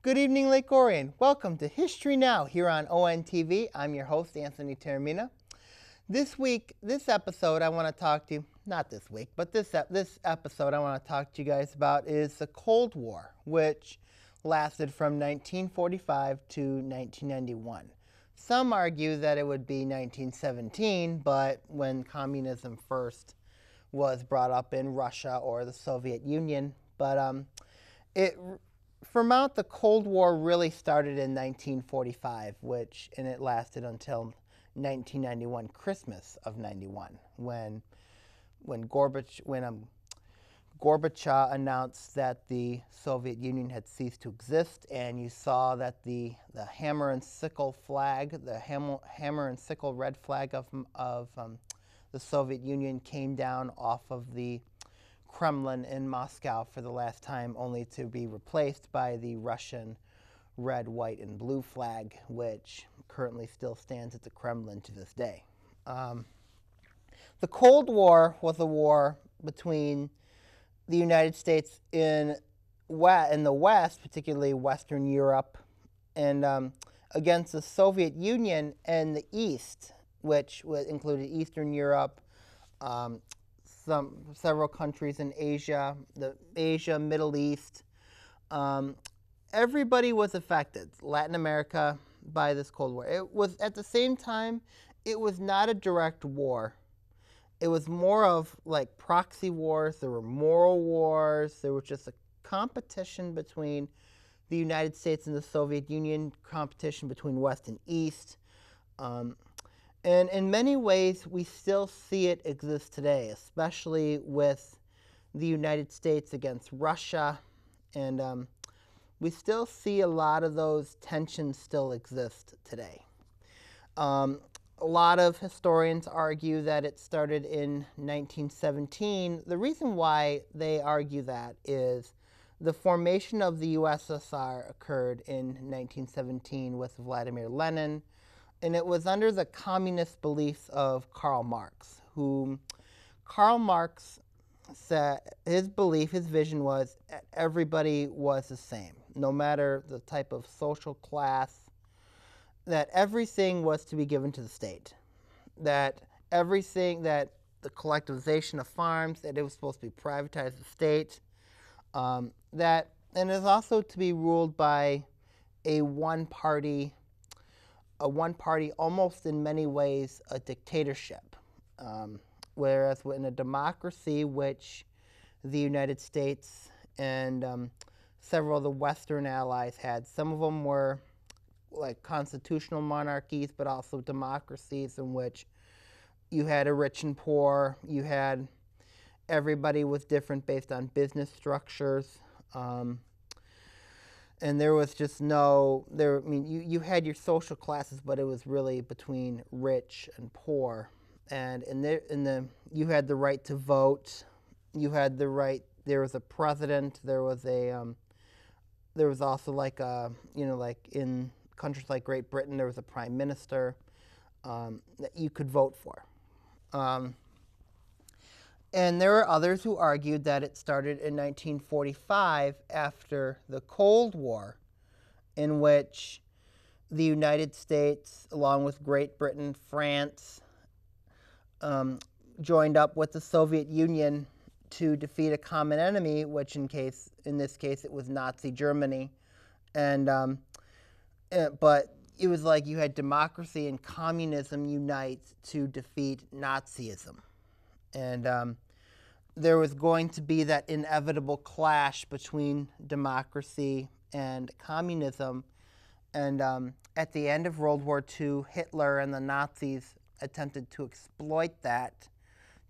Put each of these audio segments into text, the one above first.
Good evening, Lake Orion. Welcome to History Now here on ONTV. I'm your host, Anthony Taormina. This episode, I want to talk to you, not this week, but this episode I want to talk to you guys about is the Cold War, which lasted from 1945 to 1991. Some argue that it would be 1917, but when communism first was brought up in Russia or the Soviet Union. But the Cold War really started in 1945, and it lasted until 1991, Christmas of 91, when Gorbachev announced that the Soviet Union had ceased to exist, and you saw that the hammer and sickle flag, the hammer and sickle red flag of the Soviet Union came down off of the Kremlin in Moscow for the last time, only to be replaced by the Russian red, white, and blue flag, which currently still stands at the Kremlin to this day. The Cold War was a war between the United States in the West, particularly Western Europe, and against the Soviet Union and the East, which included Eastern Europe, several countries in Asia, Middle East. Everybody was affected, Latin America, by this Cold War. It was, at the same time, it was not a direct war. It was more of like proxy wars. There were moral wars. There was just a competition between the United States and the Soviet Union, competition between West and East. And in many ways, we still see it exist today, especially with the United States against Russia. And we still see a lot of those tensions still exist today. A lot of historians argue that it started in 1917. The reason why they argue that is the formation of the USSR occurred in 1917 with Vladimir Lenin. And it was under the communist beliefs of Karl Marx, whom Karl Marx said his vision was everybody was the same, no matter the type of social class, that everything was to be given to the state, that the collectivization of farms, that it was supposed to be privatized the state, and it was also to be ruled by a one-party, almost in many ways a dictatorship, whereas in a democracy, which the United States and several of the Western allies had, some of them were like constitutional monarchies, but also democracies in which you had a rich and poor, you had everybody was different based on business structures. And there was just you had your social classes, but it was really between rich and poor. And you had the right to vote. You had the right. There was a president. There was also like in countries like Great Britain, there was a prime minister that you could vote for. And there are others who argued that it started in 1945 after the Cold War, in which the United States, along with Great Britain, France, joined up with the Soviet Union to defeat a common enemy, which in this case it was Nazi Germany. But it was like you had democracy and communism unite to defeat Nazism. And there was going to be that inevitable clash between democracy and communism. And at the end of World War II, Hitler and the Nazis attempted to exploit that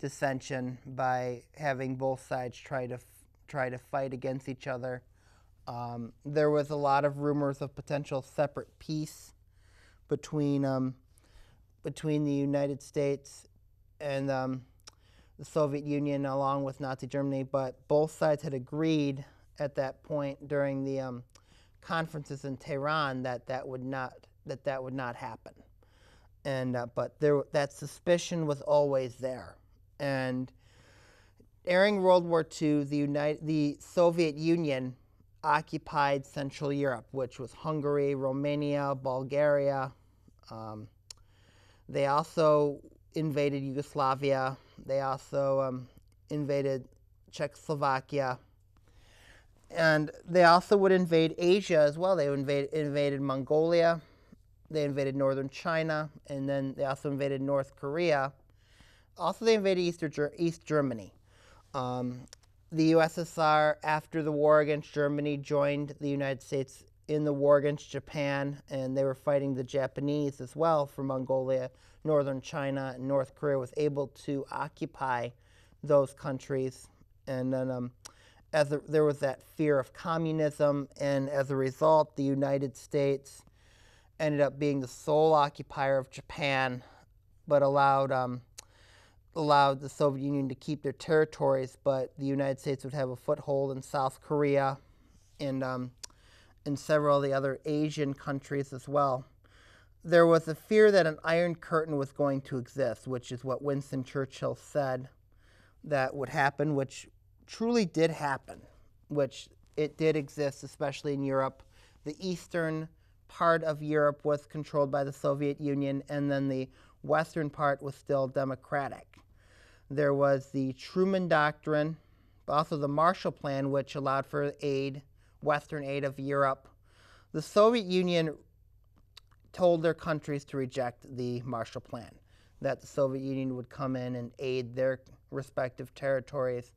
dissension by having both sides try to fight against each other. There was a lot of rumors of potential separate peace between the United States and the Soviet Union, along with Nazi Germany, but both sides had agreed at that point during the conferences in Tehran that would not happen. And but that suspicion was always there. And during World War II, the Soviet Union occupied Central Europe, which was Hungary, Romania, Bulgaria. They also invaded Yugoslavia. They also invaded Czechoslovakia. And they also would invade Asia as well. They invaded Mongolia. They invaded northern China. And then they also invaded North Korea. Also, they invaded East Germany. The USSR, after the war against Germany, joined the United States in the war against Japan, and they were fighting the Japanese as well for Mongolia, northern China, and North Korea was able to occupy those countries. And then there was that fear of communism, and as a result, the United States ended up being the sole occupier of Japan, but allowed the Soviet Union to keep their territories, but the United States would have a foothold in South Korea and in several of the other Asian countries as well. There was a fear that an Iron Curtain was going to exist, which is what Winston Churchill said that would happen, which truly did happen, which it did exist, especially in Europe. The eastern part of Europe was controlled by the Soviet Union, and then the western part was still democratic. There was the Truman Doctrine, but also the Marshall Plan, which allowed for aid, Western aid of Europe. The Soviet Union told their countries to reject the Marshall Plan, that the Soviet Union would come in and aid their respective territories,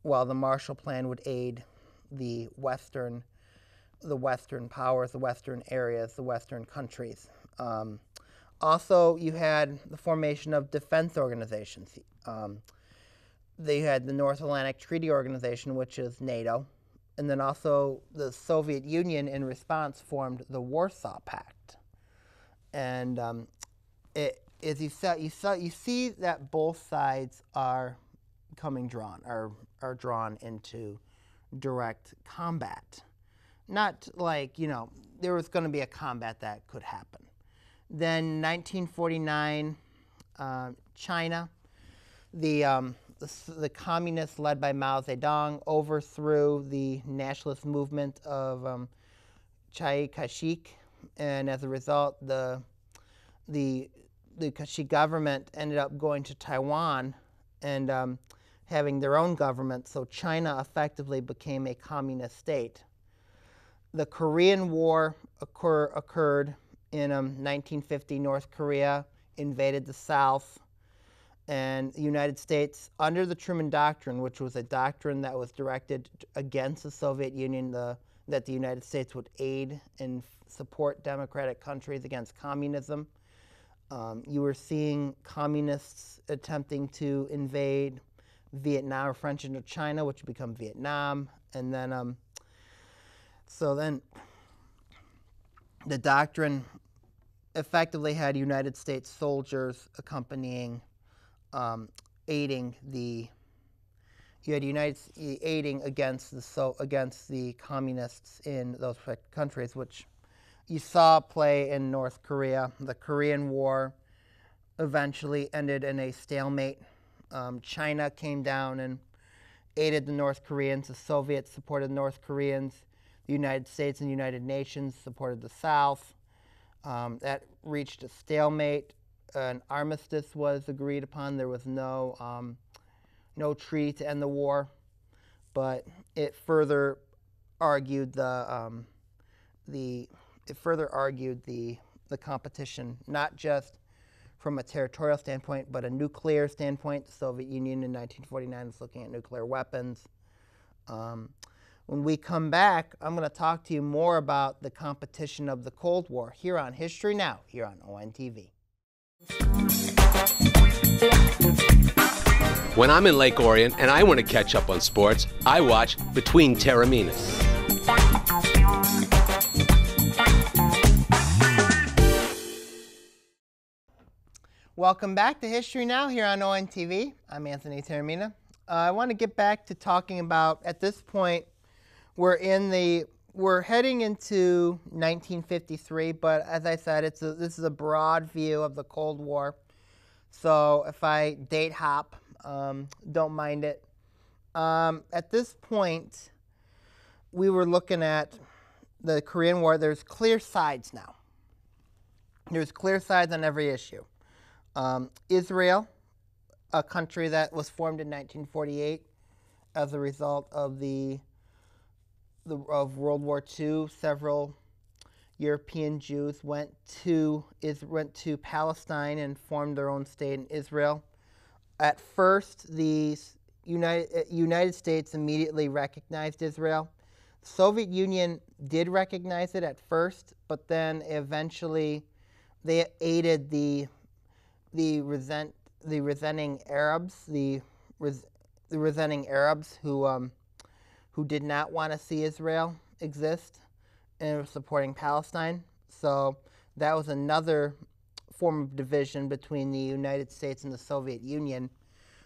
while the Marshall Plan would aid the Western powers, the Western areas, the Western countries. Also, you had the formation of defense organizations. They had the North Atlantic Treaty Organization, which is NATO, and then also the Soviet Union, in response, formed the Warsaw Pact. And as you see that both sides are drawn into direct combat. Not like, there was going to be a combat that could happen. Then 1949, China, the communists led by Mao Zedong overthrew the nationalist movement of Chiang Kai-shek, and as a result, the Kaishi government ended up going to Taiwan and having their own government, so China effectively became a communist state. The Korean War occurred in 1950. North Korea invaded the South, and the United States, under the Truman Doctrine, which was a doctrine that was directed against the Soviet Union, that the United States would aid and support democratic countries against communism. You were seeing communists attempting to invade Vietnam or French Indochina, which would become Vietnam, and then so then the doctrine effectively had United States soldiers accompanying, aiding against the communists in those countries, which you saw play in North Korea. The Korean War eventually ended in a stalemate. China came down and aided the North Koreans. The Soviets supported the North Koreans. The United States and the United Nations supported the South. That reached a stalemate. An armistice was agreed upon. There was no treaty to end the war, but it further argued the competition, not just from a territorial standpoint, but a nuclear standpoint. The Soviet Union in 1949 was looking at nuclear weapons. When we come back, I'm going to talk to you more about the competition of the Cold War here on History Now, here on ONTV. When I'm in Lake Orion and I want to catch up on sports, I watch Between Taorminas. Welcome back to History Now here on ONTV. I'm Anthony Taormina. I want to get back to talking about, at this point, we're heading into 1953, but as I said, this is a broad view of the Cold War. So if I date hop, don't mind it. At this point, we were looking at the Korean War. There's clear sides now. There's clear sides on every issue. Israel, a country that was formed in 1948 as a result of of World War II, several European Jews went to Palestine and formed their own state in Israel. At first, the United States immediately recognized Israel. The Soviet Union did recognize it at first, but then eventually they aided the resenting Arabs who did not want to see Israel exist and were supporting Palestine. So that was another form of division between the United States and the Soviet Union.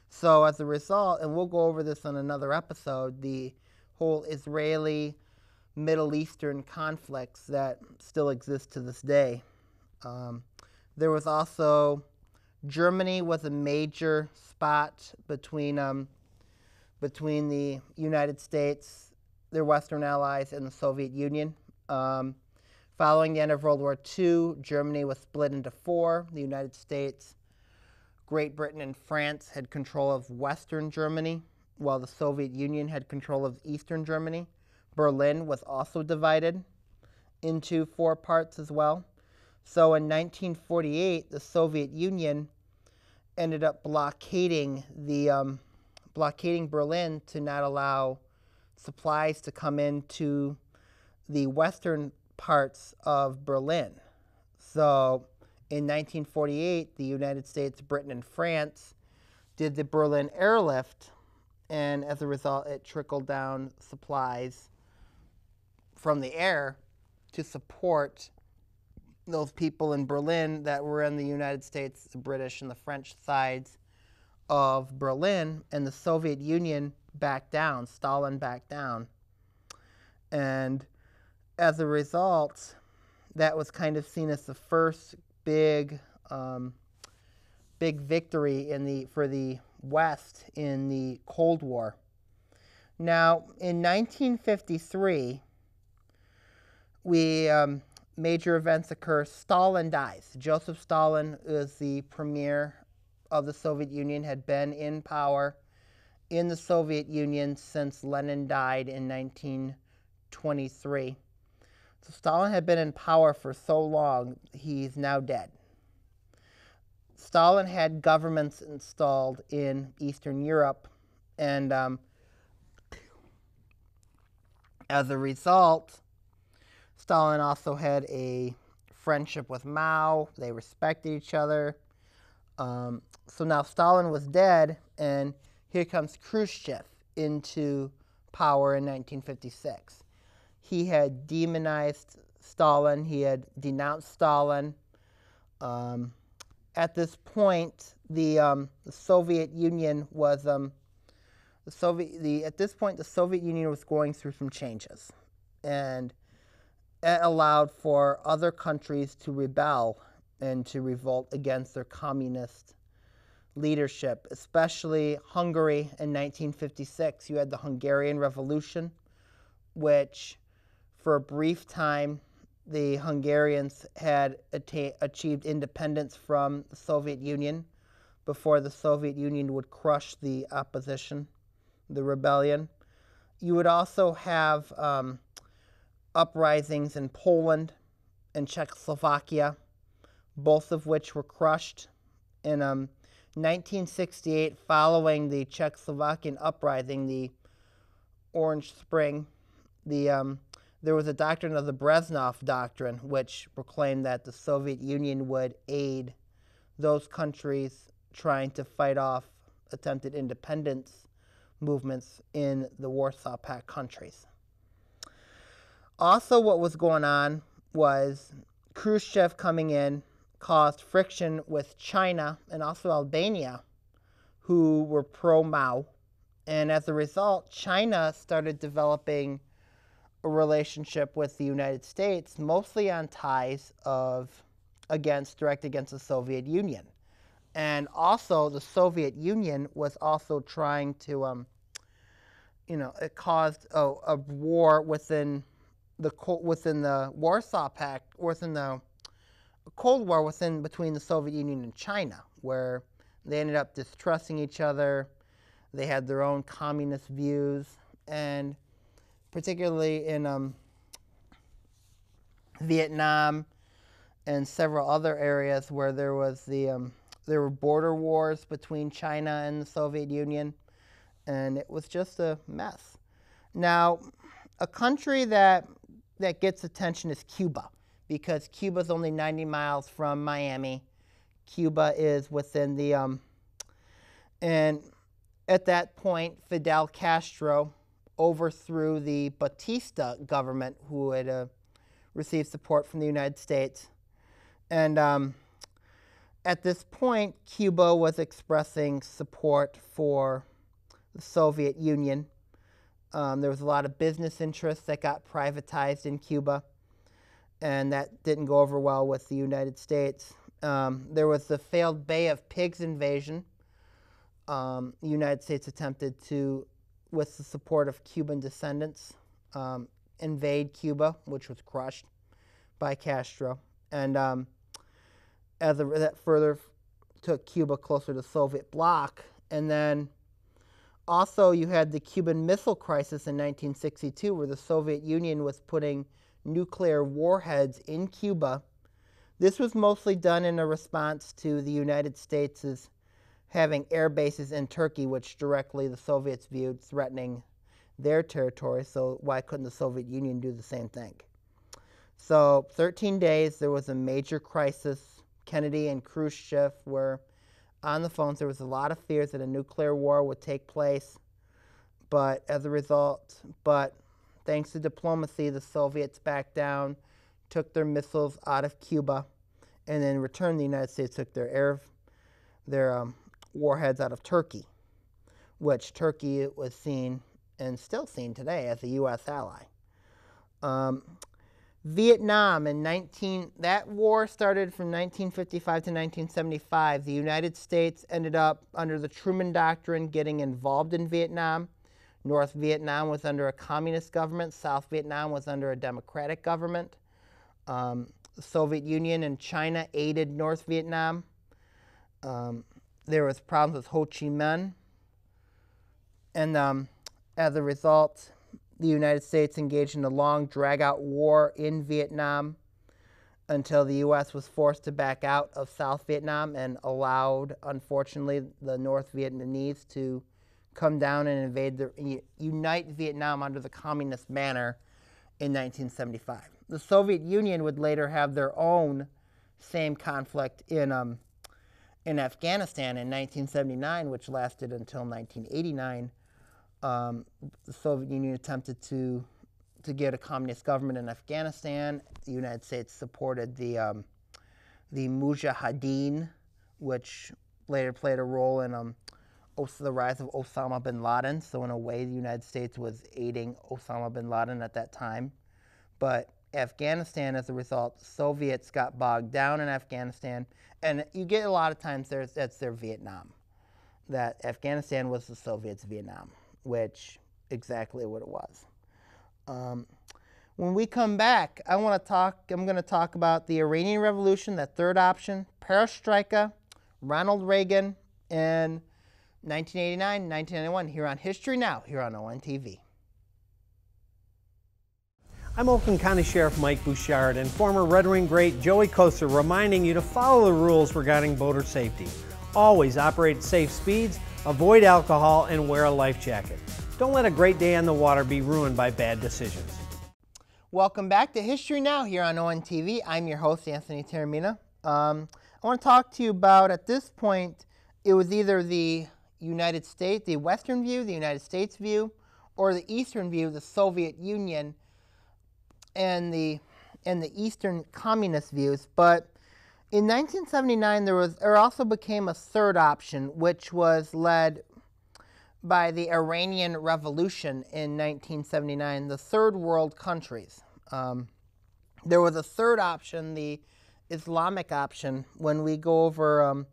So as a result, and we'll go over this on another episode, the whole Israeli Middle Eastern conflicts that still exist to this day. There was also Germany was a major spot between the United States, their Western allies, and the Soviet Union. Following the end of World War II, Germany was split into four. The United States, Great Britain, and France had control of Western Germany, while the Soviet Union had control of Eastern Germany. Berlin was also divided into four parts as well. So in 1948, the Soviet Union ended up blockading Berlin to not allow supplies to come into the western parts of Berlin. So in 1948, the United States, Britain, and France did the Berlin airlift, and as a result, it trickled down supplies from the air to support those people in Berlin that were in the United States, the British, and the French sides of Berlin, and the Soviet Union backed down. Stalin backed down. And as a result, that was kind of seen as the first big victory for the West in the Cold War. Now, in 1953, major events occur. Stalin dies. Joseph Stalin is the premier of the Soviet Union, had been in power in the Soviet Union since Lenin died in 1923. So Stalin had been in power for so long, he's now dead. Stalin had governments installed in Eastern Europe, and as a result, Stalin also had a friendship with Mao. They respected each other. So now Stalin was dead, and here comes Khrushchev into power in 1956. He had demonized Stalin. He had denounced Stalin. At this point, the Soviet Union was the Soviet Union was going through some changes, and it allowed for other countries to rebel and to revolt against their communist leadership, especially Hungary in 1956. You had the Hungarian Revolution, which for a brief time the Hungarians had achieved independence from the Soviet Union before the Soviet Union would crush the opposition, the rebellion. You would also have uprisings in Poland and Czechoslovakia, both of which were crushed. In 1968, following the Czechoslovakian uprising, the Orange Spring, there was a doctrine of the Brezhnev Doctrine, which proclaimed that the Soviet Union would aid those countries trying to fight off attempted independence movements in the Warsaw Pact countries. Also, what was going on was Khrushchev coming in caused friction with China and also Albania, who were pro-Mao. And as a result, China started developing a relationship with the United States, mostly on ties direct against the Soviet Union. And also, the Soviet Union was also trying to it caused a war within the Warsaw Pact, within the Cold War between the Soviet Union and China, where they ended up distrusting each other. They had their own communist views, and particularly in Vietnam and several other areas where there were border wars between China and the Soviet Union, and it was just a mess. Now, a country that gets attention is Cuba, because Cuba's only 90 miles from Miami. Cuba is within the and at that point, Fidel Castro overthrew the Batista government, who had received support from the United States. And at this point, Cuba was expressing support for the Soviet Union. There was a lot of business interests that got privatized in Cuba, and that didn't go over well with the United States. There was the failed Bay of Pigs invasion. The United States attempted to, with the support of Cuban descendants, invade Cuba, which was crushed by Castro. And that further took Cuba closer to the Soviet bloc. And then also you had the Cuban Missile Crisis in 1962, where the Soviet Union was putting nuclear warheads in Cuba. This was mostly done in a response to the United States' having air bases in Turkey, which directly the Soviets viewed threatening their territory, so why couldn't the Soviet Union do the same thing? So 13 days, there was a major crisis. Kennedy and Khrushchev were on the phones. There was a lot of fears that a nuclear war would take place, but thanks to diplomacy, the Soviets backed down, took their missiles out of Cuba, and in return, the United States took their warheads out of Turkey, which Turkey was seen and still seen today as a U.S. ally. Vietnam that war started from 1955 to 1975. The United States ended up, under the Truman Doctrine, getting involved in Vietnam. North Vietnam was under a communist government. South Vietnam was under a democratic government. The Soviet Union and China aided North Vietnam. There was problems with Ho Chi Minh. And as a result, the United States engaged in a long, drag-out war in Vietnam until the U.S. was forced to back out of South Vietnam and allowed, unfortunately, the North Vietnamese to come down and unite Vietnam under the communist banner in 1975. The Soviet Union would later have their own same conflict in Afghanistan in 1979, which lasted until 1989. The Soviet Union attempted to get a communist government in Afghanistan. The United States supported the Mujahideen, which later played a role in the rise of Osama bin Laden. So in a way, the United States was aiding Osama bin Laden at that time. But Afghanistan, as a result, the Soviets got bogged down in Afghanistan. And you get a lot of times that's their Vietnam. That Afghanistan was the Soviets' Vietnam, which exactly what it was. When we come back, I'm going to talk about the Iranian Revolution, that third option, perestroika, Ronald Reagan, and 1989, 1991, here on History Now, here on ONTV. I'm Oakland County Sheriff Mike Bouchard and former Red Wing great Joey Koser reminding you to follow the rules regarding boater safety. Always operate at safe speeds, avoid alcohol, and wear a life jacket. Don't let a great day on the water be ruined by bad decisions. Welcome back to History Now here on ONTV. I'm your host, Anthony Taormina. I want to talk to you about, at this point, it was either the United States, the Western view, the United States view, or the Eastern view, the Soviet Union, and the Eastern communist views. But in 1979, there also became a third option, which was led by the Iranian Revolution in 1979, the third world countries. There was a third option, the Islamic option. When we go over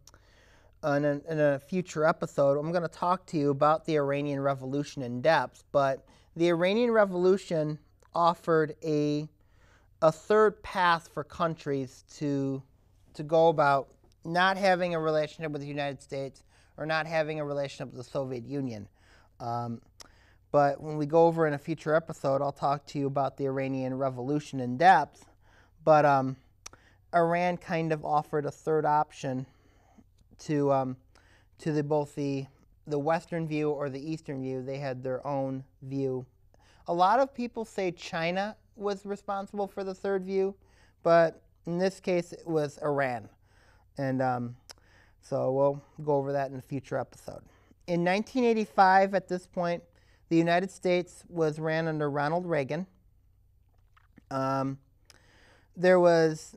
in a future episode, I'm going to talk to you about the Iranian Revolution in depth. But the Iranian Revolution offered a third path for countries to go about not having a relationship with the United States or not having a relationship with the Soviet Union. But when we go over in a future episode, I'll talk to you about the Iranian Revolution in depth. But Iran kind of offered a third option to both the Western view or the Eastern view. They had their own view. A lot of people say China was responsible for the third view, but in this case it was Iran. And so we'll go over that in a future episode. In 1985, at this point, the United States was ran under Ronald Reagan. There was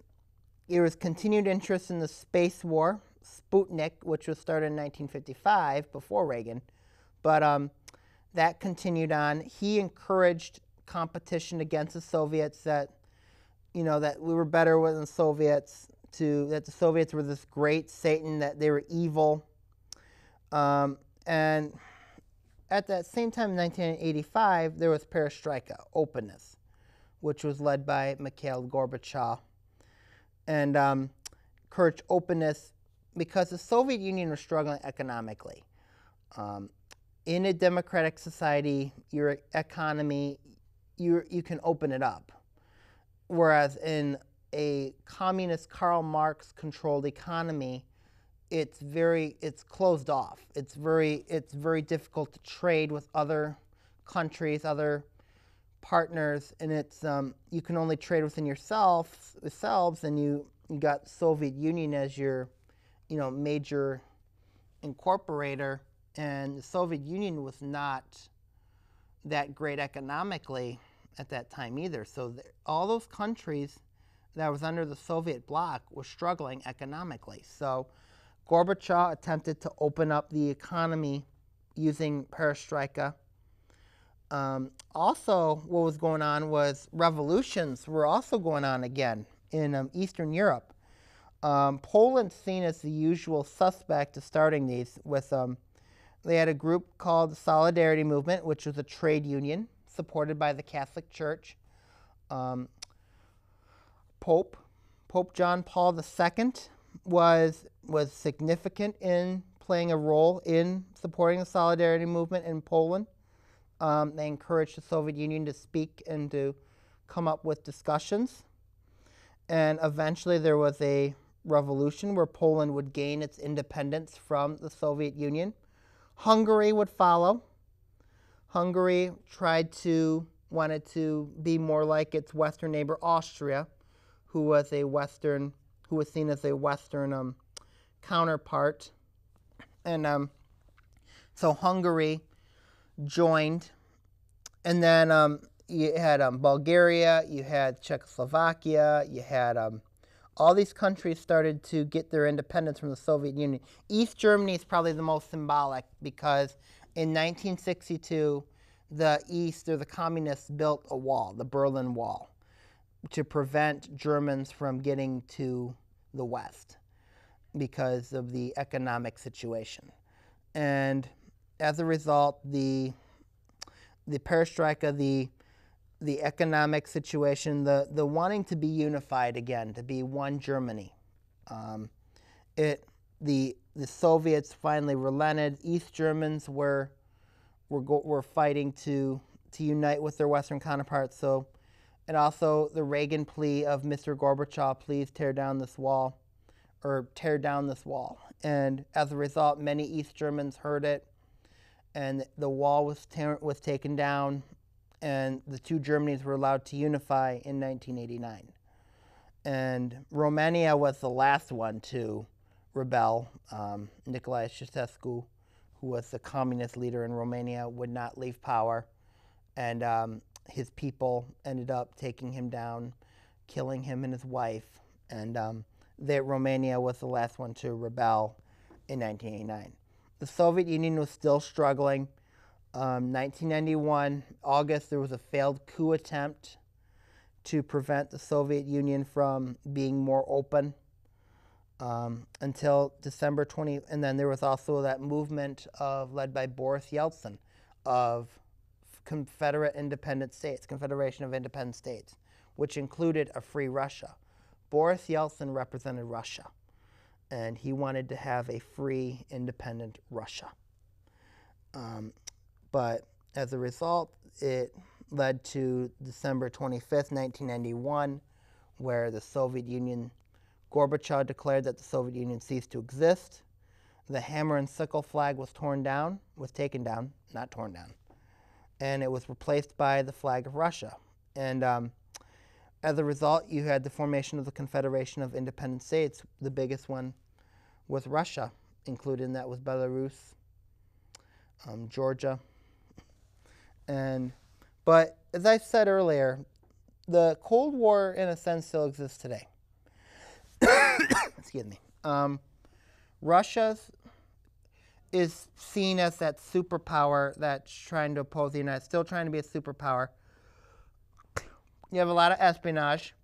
continued interest in the space war, Sputnik, which was started in 1955 before Reagan, but that continued on. He encouraged competition against the Soviets, that that we were better than the Soviets, that the Soviets were this great Satan, that they were evil. And at that same time, in 1985, there was Perestroika, Openness, which was led by Mikhail Gorbachev, and encouraged openness because the Soviet Union was struggling economically. In a democratic society, your economy, you can open it up. Whereas in a communist Karl Marx controlled economy, it's closed off. It's very difficult to trade with other countries, other partners, and it's you can only trade within yourselves, and you got Soviet Union as your major incorporator, and the Soviet Union was not that great economically at that time either. So all those countries that was under the Soviet bloc were struggling economically. So Gorbachev attempted to open up the economy using Perestroika. Also, what was going on was revolutions were also going on again in Eastern Europe. Poland seen as the usual suspect of starting these with, they had a group called the Solidarity Movement, which was a trade union supported by the Catholic Church. Pope John Paul II was significant in playing a role in supporting the Solidarity Movement in Poland. They encouraged the Soviet Union to speak and to come up with discussions. And eventually there was a revolution where Poland would gain its independence from the Soviet Union. Hungary would follow. Hungary wanted to be more like its Western neighbor Austria, who was seen as a Western counterpart. And so Hungary joined, and then you had Bulgaria, you had Czechoslovakia, you had all these countries started to get their independence from the Soviet Union. East Germany is probably the most symbolic because in 1962, the East, or the communists, built a wall, the Berlin Wall, to prevent Germans from getting to the West because of the economic situation. And as a result, the Perestroika, the economic situation, the wanting to be unified again, to be one Germany. The Soviets finally relented. East Germans were fighting to unite with their Western counterparts. So, and also the Reagan plea of Mr. Gorbachev, please tear down this wall. And as a result, many East Germans heard it, and the wall was taken down, and the two Germanys were allowed to unify in 1989. And Romania was the last one to rebel. Nicolae Ceausescu, who was the communist leader in Romania, would not leave power, and his people ended up taking him down, killing him and his wife, and Romania was the last one to rebel in 1989. The Soviet Union was still struggling. 1991, August, there was a failed coup attempt to prevent the Soviet Union from being more open. until December 20. And then there was also that movement led by Boris Yeltsin of Confederation of Independent States, which included a free Russia. Boris Yeltsin represented Russia, and he wanted to have a free, independent Russia. But as a result, it led to December 25th, 1991, where the Soviet Union, Gorbachev declared that the Soviet Union ceased to exist. The hammer and sickle flag was taken down, not torn down, and it was replaced by the flag of Russia. And as a result, you had the formation of the Confederation of Independent States. The biggest one was Russia, included in that was Belarus, Georgia. But as I said earlier, the Cold War, in a sense, still exists today. Excuse me. Russia is seen as that superpower that's trying to oppose the United States, still trying to be a superpower. You have a lot of espionage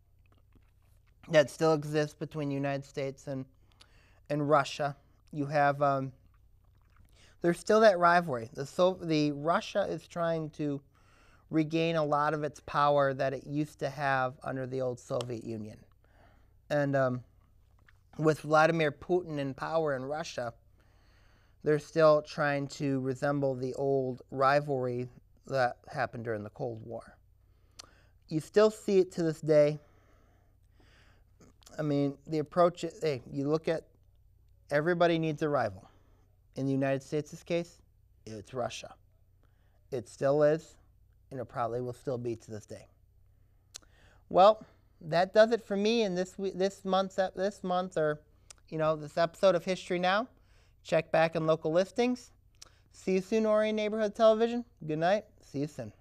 that still exists between the United States and Russia. You have there's still that rivalry. The Russia is trying to regain a lot of its power that it used to have under the old Soviet Union. And with Vladimir Putin in power in Russia, they're still trying to resemble the old rivalry that happened during the Cold War. You still see it to this day. I mean, the approach, you look at, everybody needs a rival. In the United States' case, it's Russia. It still is, and it probably will still be to this day. Well, that does it for me in this month, or this episode of History Now. Check back in local listings. See you soon, Orient Neighborhood Television. Good night. See you soon.